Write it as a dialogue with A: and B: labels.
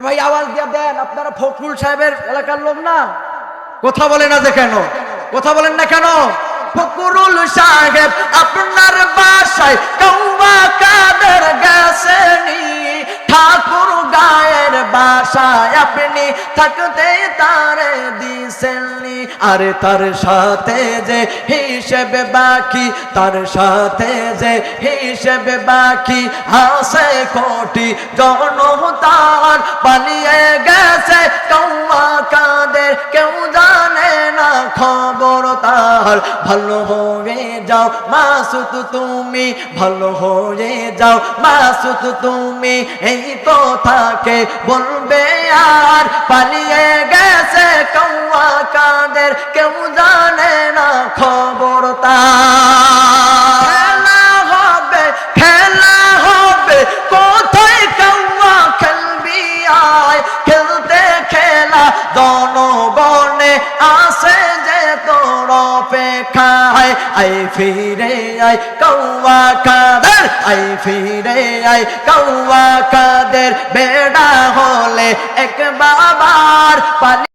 A: ভাই আওয়াজ দিয়ে দেন, আপনারা ফখরুল সাহেবের এলাকার লোক না? কথা বলে না যে কেন? কথা বলেন না কেন? ফখরুল সাহেব আপনার বাসায় কৌয়া কাদের গেছেনি, ঠাকুর গায়ের বাসায় আপনি থাকতে তারে দিছেননি। আরে তার সাথে যে হিসেব বাকি, তার সাথে যে হিসেব বাকি আছে কোটি জনতার, পালিয়ে গেছে কৌয়া কাদের কেউ জানে না খবর তার। ভালো হয়ে যাও মাসুদ তুমি, ভালো হয়ে যাও মাসুদ তুমি, এই কথাকে বলবে আর। পালিয়ে গেছে কৌয়া কাদের কেউ জানে না খবর তার। খেলা হবে, খেলা হবে, কোথায় কৌয়া খেলবি আয়, খেলতে খেলা জনগণে আসে যে তোর অপেক্ষায়। আই ফিরে আয় কৌয়া কাদের, আই ফিরে আয় কৌয়া কাদের, বেড়া হলে এক বাবার পালি